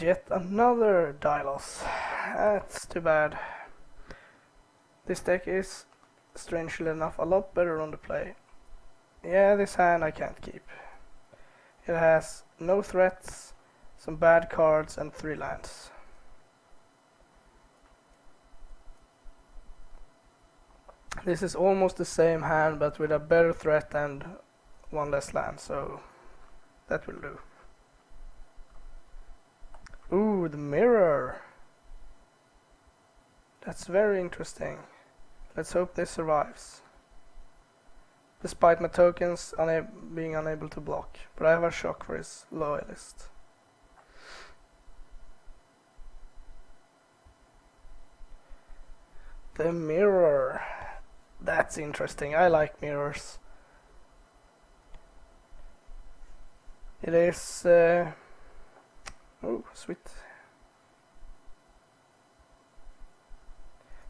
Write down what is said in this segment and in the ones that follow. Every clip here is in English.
yet another die loss. That's too bad. This deck is, strangely enough, a lot better on the play. Yeah, this hand I can't keep. It has no threats, some bad cards, and 3 lands. This is almost the same hand, but with a better threat and 1 less land, so that will do. Ooh, the mirror. That's very interesting. Let's hope this survives. Despite my tokens being unable to block, but I have a shock for his loyalist. The mirror. That's interesting. I like mirrors. It is... oh, sweet.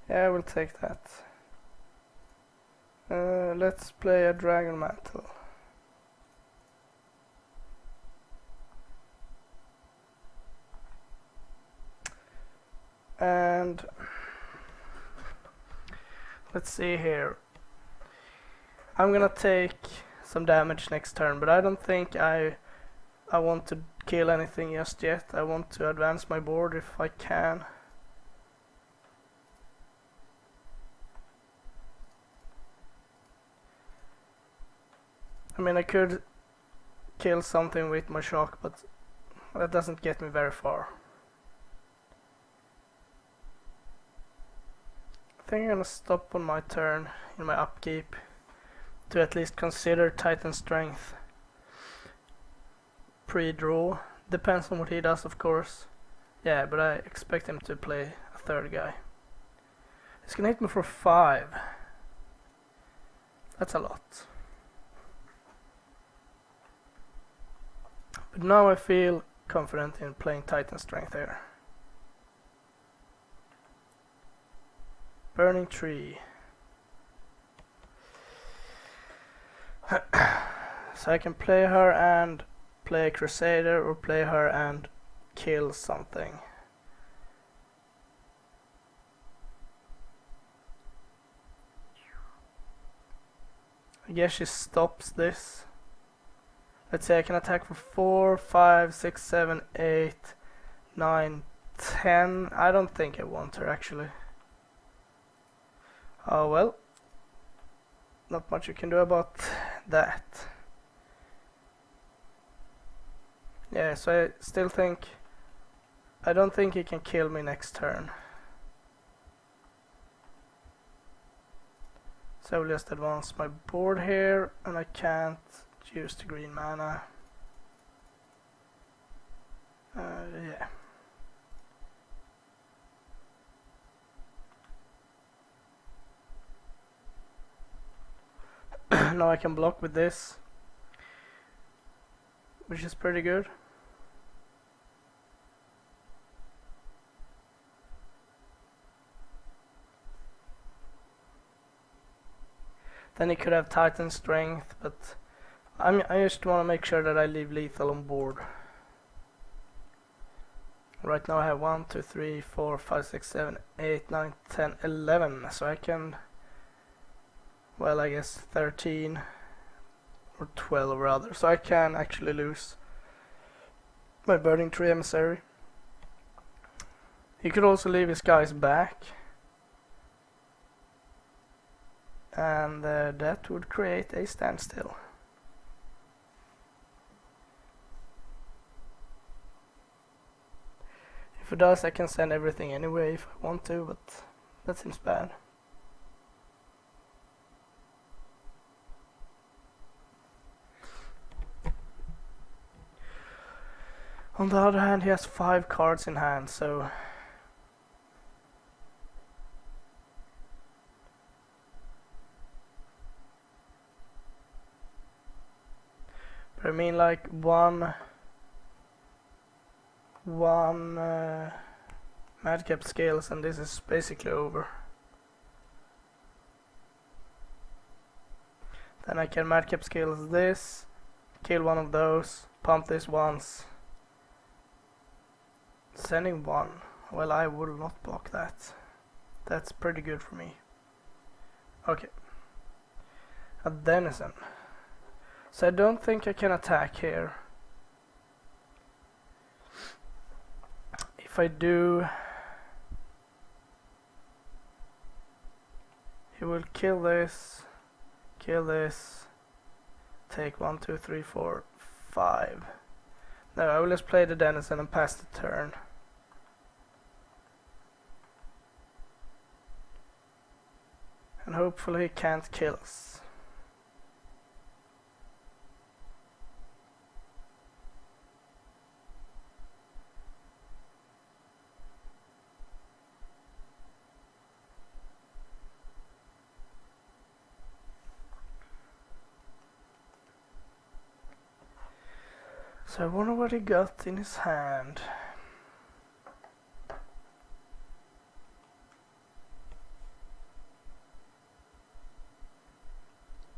Yeah, I will take that. Let's play a Dragon Mantle. And let's see here. I'm gonna take some damage next turn, but I don't think I want to kill anything just yet. I want to advance my board if I can. I mean, I could kill something with my shock, but that doesn't get me very far. I think I'm gonna stop on my turn in my upkeep to at least consider Titan Strength pre-draw. Depends on what he does, of course. Yeah, but I expect him to play a 3rd guy. He's gonna hit me for 5. That's a lot. But now I feel confident in playing Titan Strength here. Burning Tree. So I can play her and play a Crusader, or play her and kill something. I guess she stops this. Let's say I can attack for 4, 5, 6, 7, 8, 9, 10. I don't think I want her actually. Oh well. Not much you can do about that. Yeah, so I still think... I don't think he can kill me next turn. So I will just advance my board here, and I can't use the green mana. Yeah. Now I can block with this, which is pretty good. Then he could have Titan Strength, but I just want to make sure that I leave lethal on board. Right now I have 1, 2, 3, 4, 5, 6, 7, 8, 9, 10, 11. So I can, well, I guess 13 or 12 rather. So I can actually lose my Burning Tree Emissary. He could also leave his guys back. And that would create a standstill. If it does, I can send everything anyway if I want to, but that seems bad. On the other hand, he has 5 cards in hand, so but I mean, like one madcap scales and this is basically over. Then I can madcap scales this, kill one of those, pump this once, Sending one. Well, I will not block that. That's pretty good for me. Okay. A denizen. So I don't think I can attack here. If I do, he will kill this, take 1, 2, 3, 4, 5. No, I will just play the denizen and pass the turn. And hopefully he can't kill us. So I wonder what he got in his hand.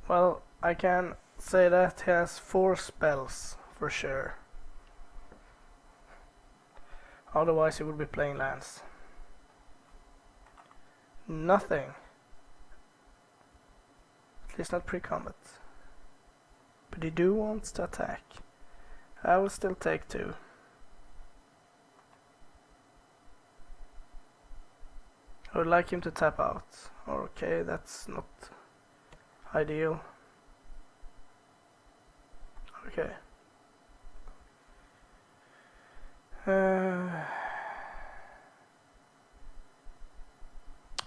Well, I can say that he has 4 spells for sure. Otherwise he would be playing lands. Nothing. At least not pre-combat. But he do wants to attack. I will still take 2. I would like him to tap out. Okay, that's not ideal. Okay.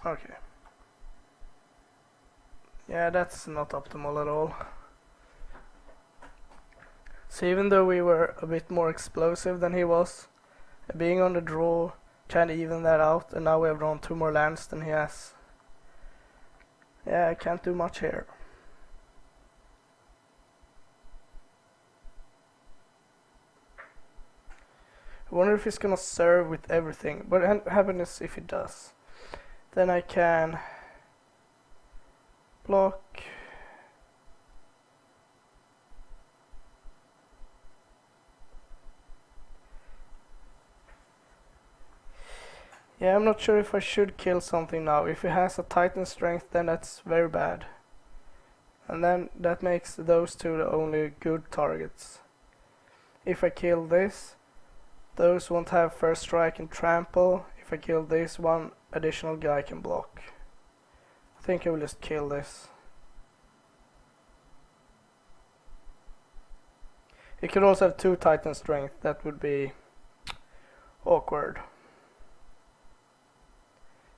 Okay. Yeah, that's not optimal at all. So even though we were a bit more explosive than he was, being on the draw kind of even that out, and now we have drawn 2 more lands than he has. Yeah, I can't do much here. I wonder if he's gonna serve with everything, but happiness if he does. Then I can block. Yeah, I'm not sure if I should kill something now. If he has a Titan strength, then that's very bad. And then that makes those 2 the only good targets. If I kill this, those won't have first strike and trample. If I kill this, 1 additional guy can block. I think I will just kill this. He could also have 2 Titan strength. That would be awkward.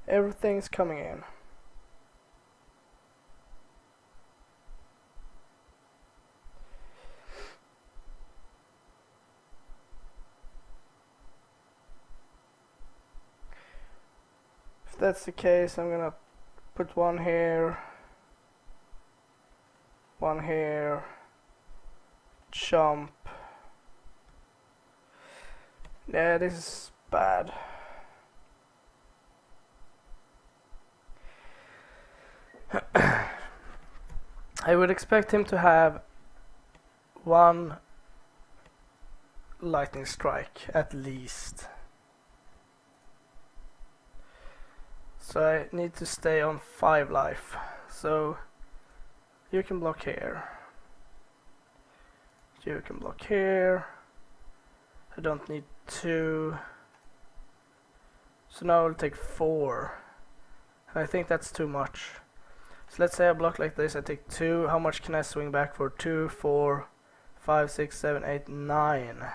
Everything's coming in. If that's the case, I'm gonna put 1 here, 1 here, jump. Yeah, this is bad. I would expect him to have 1 lightning strike at least. So I need to stay on 5 life. So you can block here. You can block here. I don't need 2. So now I'll take 4. I think that's too much. So let's say I block like this, I take 2. How much can I swing back for? 2, 4, 5, 6, 7, 8, 9.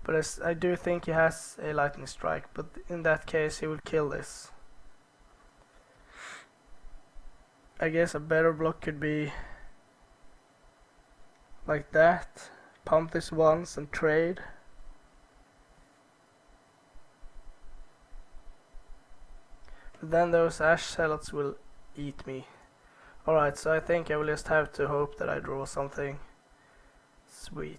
But I do think he has a lightning strike, but in that case he will kill this. I guess a better block could be like that. Pump this once and trade. Then those ash zealots will eat me. Alright, so I think I will just have to hope that I draw something sweet.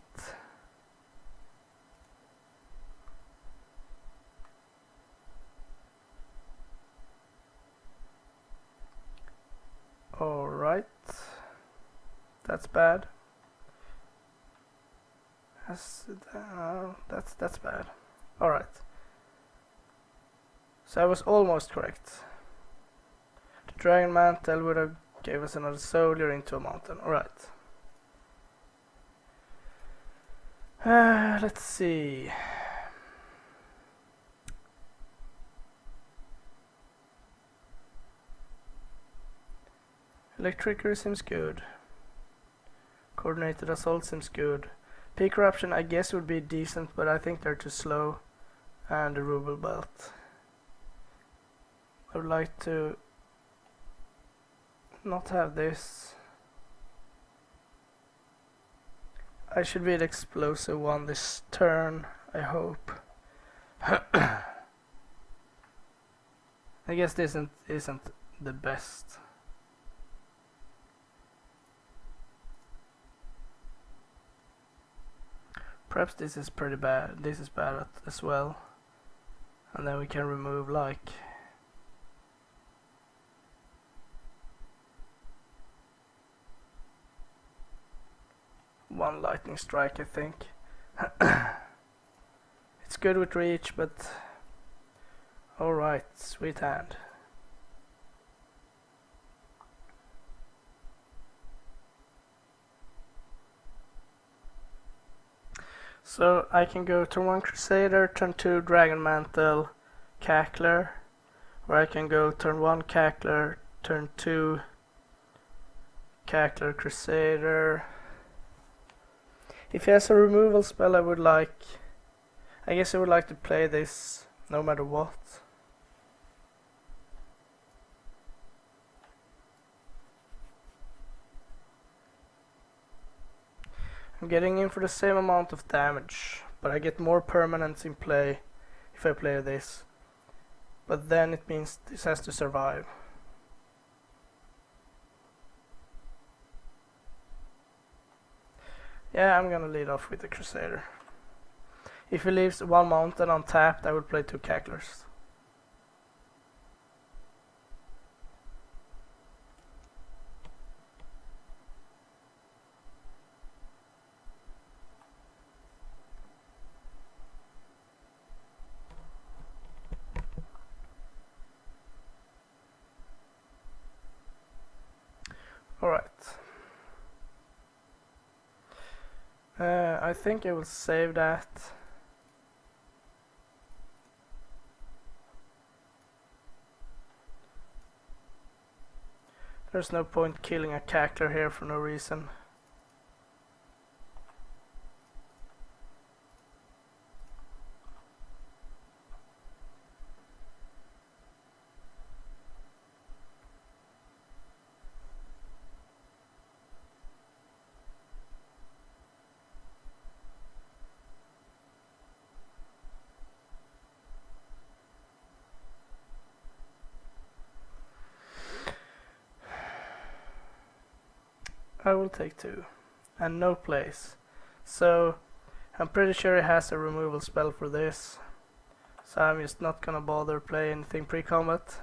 Alright. That's bad. That's bad. Alright. So I was almost correct. The Dragon Mantle would have gave us another soldier into a mountain. Alright. Let's see. Electricer seems good. Coordinated assault seems good. Peak corruption I guess would be decent, but I think they're too slow. And the ruble belt. I would like to not have this. I should be the explosive one this turn, I hope. I guess this isn't the best. Perhaps this is pretty bad. This is bad as well. And then we can remove like one lightning strike, I think. It's good with reach, but alright, sweet hand. So I can go turn 1 Crusader, turn 2 Dragon Mantle, Cackler, or I can go turn 1 Cackler, turn 2 Cackler Crusader. If he has a removal spell, I guess I would like to play this no matter what. I'm getting in for the same amount of damage, but I get more permanents in play if I play this. But then it means this has to survive. Yeah, I'm gonna lead off with the Crusader. If he leaves one mountain untapped, I will play 2 Cacklers. Alright. I think I will save that. There's no point killing a Cackler here for no reason. I will take 2 and no place, so I'm pretty sure he has a removal spell for this, so I'm just not gonna bother play anything pre-combat.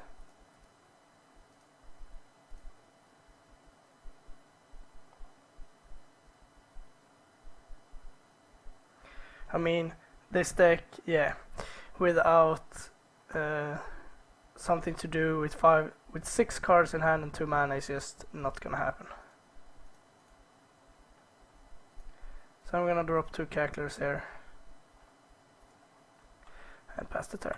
I mean, this deck, yeah, without something to do with 6 cards in hand and 2 mana is just not gonna happen. So I'm gonna drop 2 Cacklers here and pass the turn.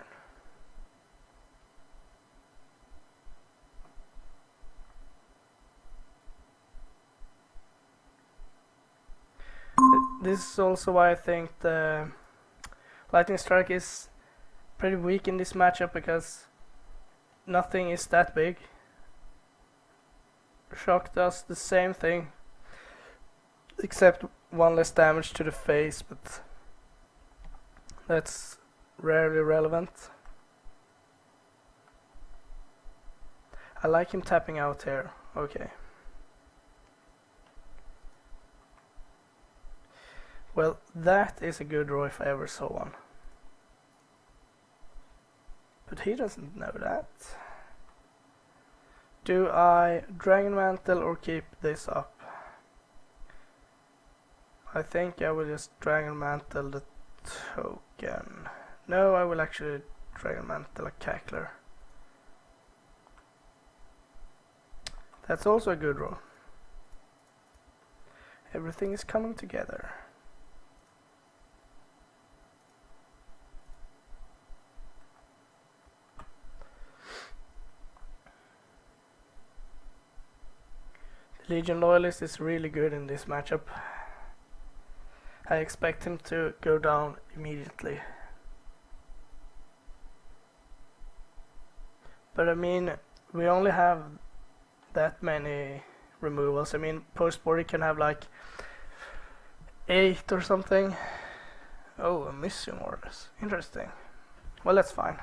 This is also why I think the Lightning Strike is pretty weak in this matchup, because nothing is that big. Shock does the same thing, except 1 less damage to the face, but that's rarely relevant. I like him tapping out here. Okay. Well, that is a good draw if I ever saw one. But he doesn't know that. Do I Dragon Mantle or keep this up? I think I will just Dragon Mantle the token. No, I will actually Dragon Mantle a Cackler. That's also a good roll. Everything is coming together. The Legion Loyalist is really good in this matchup. I expect him to go down immediately. But I mean, we only have that many removals. I mean, post-board he can have like 8 or something. Oh, a missing orders. Interesting. Well, that's fine.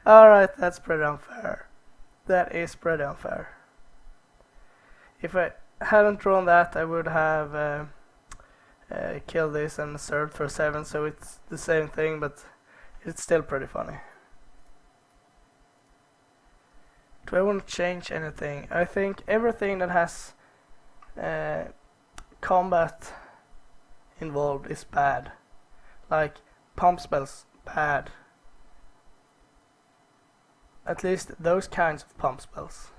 Alright, that's pretty unfair. That is pretty unfair. If I hadn't drawn that, I would have killed this and served for 7, so it's the same thing, but it's still pretty funny. Do I want to change anything? I think everything that has combat involved is bad. Like pump spells, bad. At least those kinds of pump spells.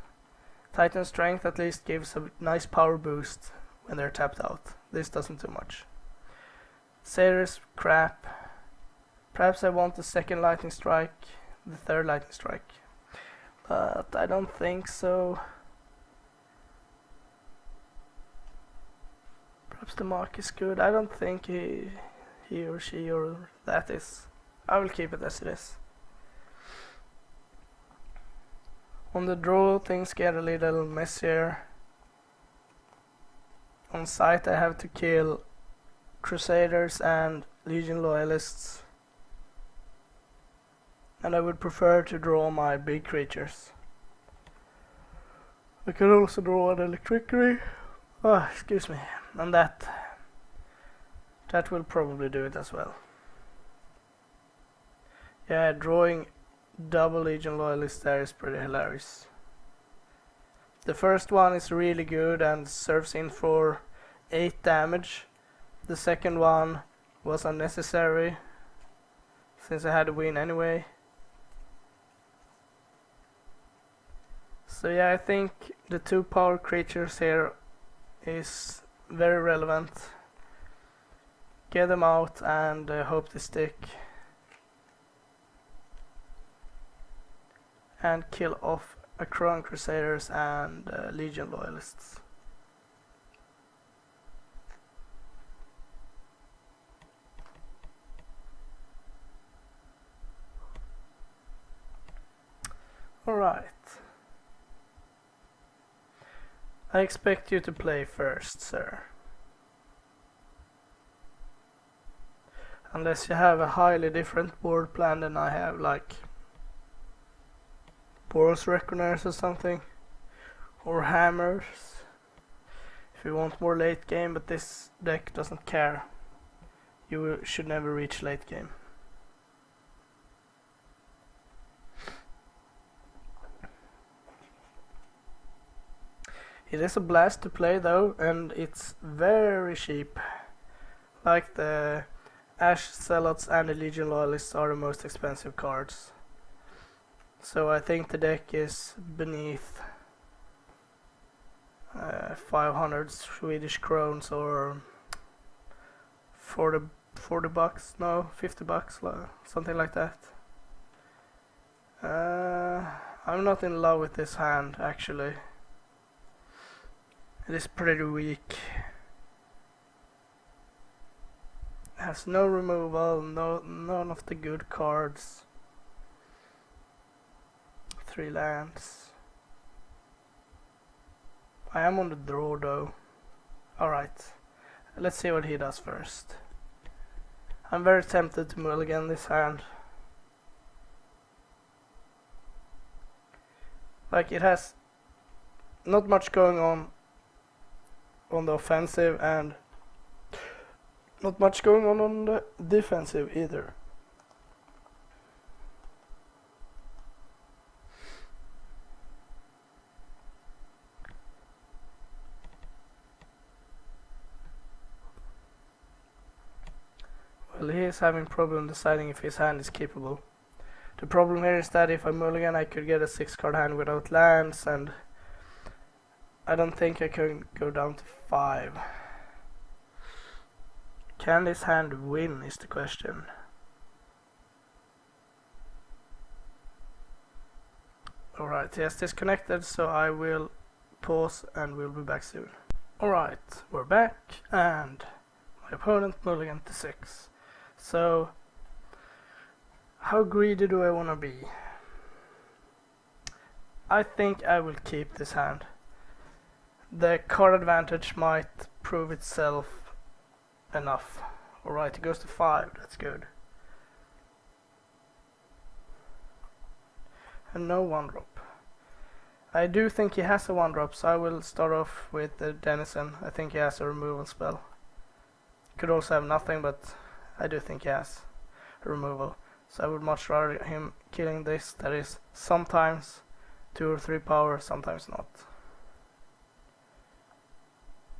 Titan Strength at least gives a nice power boost when they're tapped out. This doesn't do much. Satyrs, crap. Perhaps I want the second Lightning Strike, the third Lightning Strike. But I don't think so. Perhaps the mark is good. I don't think he or she or that is. I will keep it as it is. On the draw, things get a little messier. On sight, I have to kill Crusaders and Legion Loyalists. And I would prefer to draw my big creatures. I could also draw an Electricity. Oh, excuse me. And that will probably do it as well. Yeah, drawing double Legion Loyalists there is pretty hilarious. The first one is really good and serves in for 8 damage. The second one was unnecessary since I had to win anyway. So yeah, I think the 2 power creatures here is very relevant. Get them out and hope they stick. And kill off Akron Crusaders and Legion Loyalists. Alright. I expect you to play first, sir. Unless you have a highly different board plan than I have, like Boros Reckoners or something, or Hammers, if you want more late game, but this deck doesn't care. You should never reach late game. It is a blast to play though, and it's very cheap. Like the Ash Zealots and the Legion Loyalists are the most expensive cards. So I think the deck is beneath 500 Swedish crowns or 40 bucks, no, 50 bucks, something like that. I'm not in love with this hand actually. It is pretty weak. Has no removal, none of the good cards. 3 lands. I am on the draw though. Alright, let's see what he does first. I'm very tempted to mulligan this hand. Like, it has not much going on the offensive and not much going on the defensive either. is having problem deciding if his hand is keepable. The problem here is that if I mulligan I could get a 6-card hand without lands, and I don't think I can go down to 5. Can this hand win is the question. Alright, he has disconnected, so I will pause and we'll be back soon. Alright, we're back, and my opponent mulliganed to 6. So, how greedy do I want to be? I think I will keep this hand. The card advantage might prove itself enough. Alright, it goes to 5, that's good. And no 1-drop. I do think he has a 1-drop, so I will start off with the Denizen. I think he has a removal spell. Could also have nothing, but I do think he has a removal. So I would much rather him killing this. That is sometimes 2 or 3 power, sometimes not.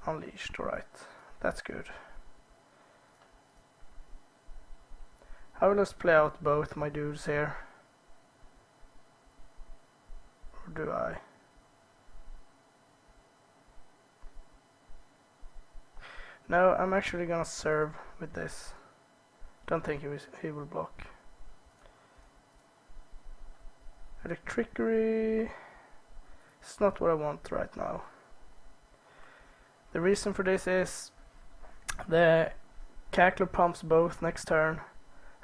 Unleashed, alright. That's good. I will just play out both my dudes here. Or do I? No, I'm actually gonna serve with this. Don't think he will block. Electrickery. It's not what I want right now. The reason for this is the Cackler pumps both next turn,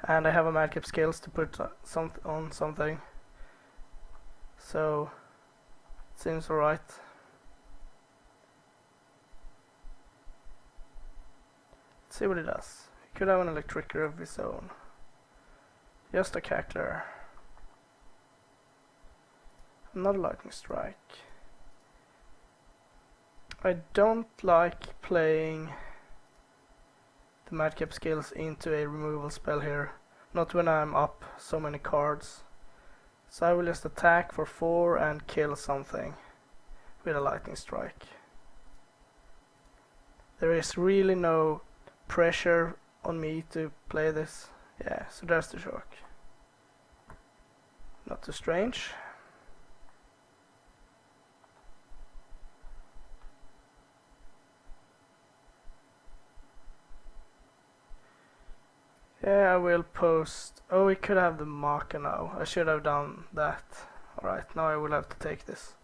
and I have a madcap skills to put on something. So it seems alright. Let's see what it does. He could have an Electrickery of his own. Just a Cackler. Another Lightning Strike. I don't like playing the madcap skills into a removal spell here. Not when I'm up so many cards. So I will just attack for 4 and kill something with a Lightning Strike. There is really no pressure on me to play this. Yeah, so there's the shock. Not too strange. Yeah, I will post. Oh, we could have the marker now. I should have done that. Alright, now I will have to take this.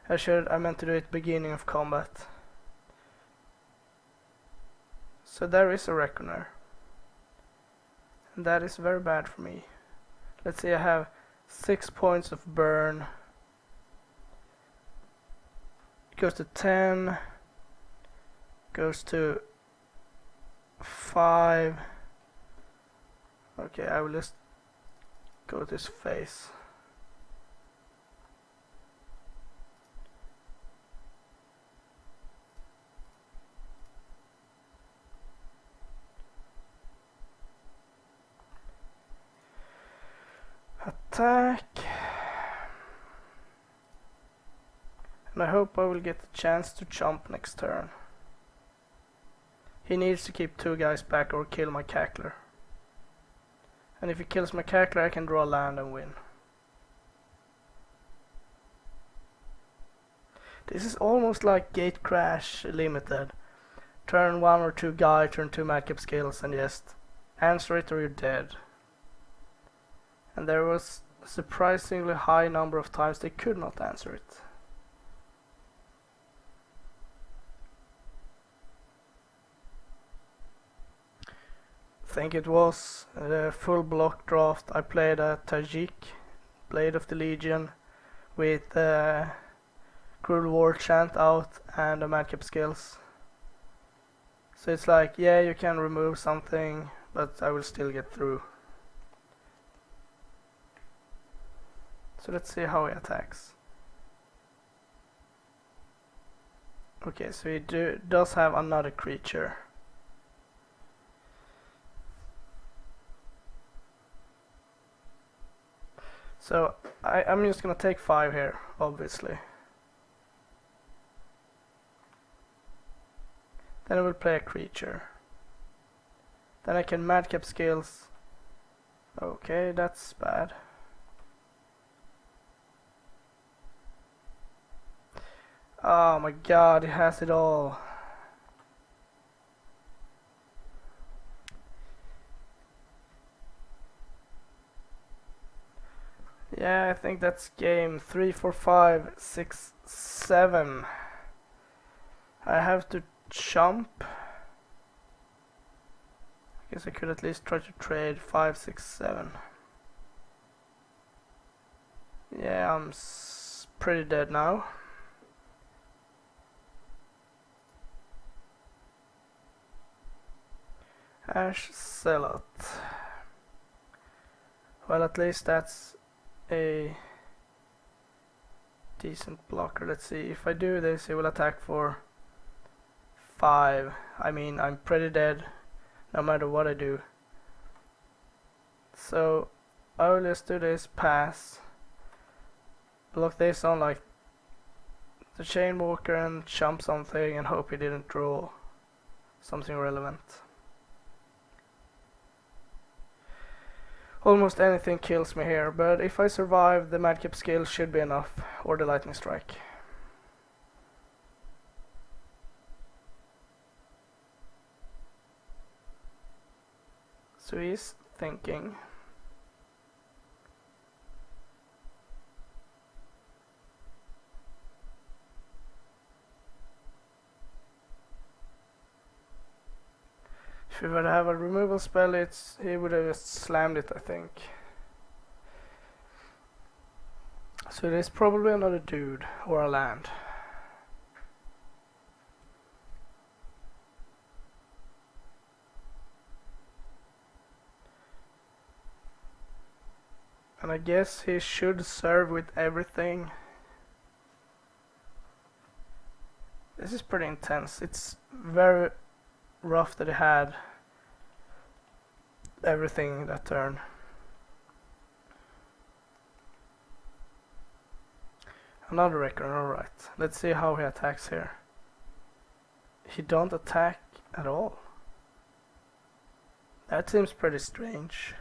I meant to do it beginning of combat. So there is a Reckoner. And that is very bad for me. Let's see, I have 6 points of burn. It goes to 10. Goes to 5. Okay, I will just go to his face. Attack. And I hope I will get the chance to jump next turn. He needs to keep 2 guys back or kill my Cackler. And if he kills my Cackler, I can draw land and win. This is almost like Gate Crash Limited. Turn 1 or 2 guy, turn 2 madcap skills, and just answer it or you're dead. And there was a surprisingly high number of times they could not answer it. I think it was the full block draft. I played a Tajik, Blade of the Legion, with Cruel War Chant out and a madcap skills. So it's like, yeah, you can remove something, but I will still get through. So let's see how he attacks. Okay, so he does have another creature. So I'm just gonna take 5 here, obviously. Then I will play a creature. Then I can madcap skills. Okay, that's bad. Oh my god, he has it all. Yeah, I think that's game 3, 4, 5, 6, 7. I have to jump. I guess I could at least try to trade 5, 6, 7. Yeah, I'm pretty dead now. Ash Zealot. Well, at least that's a decent blocker. Let's see, if I do this, he will attack for 5. I mean, I'm pretty dead no matter what I do. So I will just do this, pass, block this on like the chain walker and jump something and hope he didn't draw something relevant. Almost anything kills me here, but if I survive, the madcap skill should be enough, or the lightning strike. So he's thinking. If he would have a removal spell, he would have just slammed it, I think. So it is probably another dude or a land. And I guess he should serve with everything. This is pretty intense. It's very rough that he had everything that turn. Another record, alright. Let's see how he attacks here. He don't attack at all. That seems pretty strange.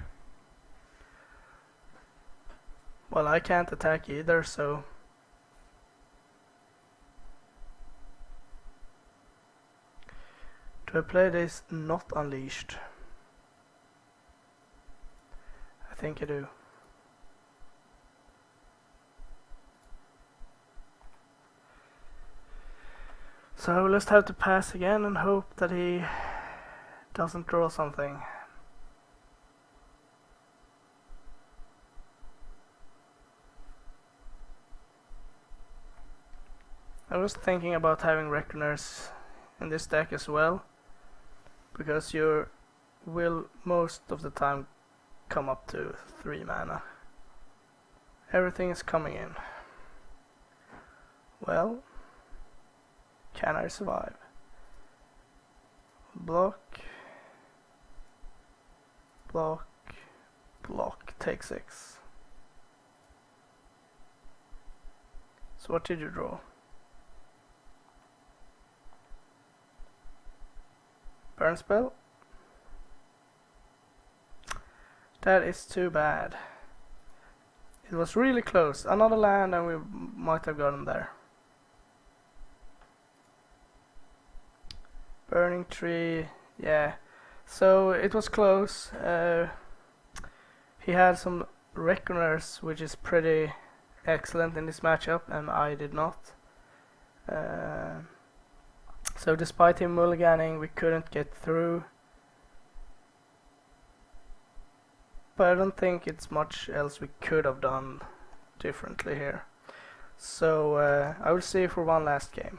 Well, I can't attack either, so do I play this not unleashed? I think I do. So I will just have to pass again and hope that he doesn't draw something. I was thinking about having Reckoners in this deck as well, because you will most of the time come up to 3 mana. Everything is coming in. Well, can I survive? Block, block, block, take 6. So what did you draw? Burn spell? That is too bad. It was really close. Another land and we might have gotten there. Burning tree, yeah. So it was close. He had some Reckoners, which is pretty excellent in this matchup, and I did not. So despite him mulliganing, we couldn't get through. But I don't think it's much else we could have done differently here. So I will see you for one last game.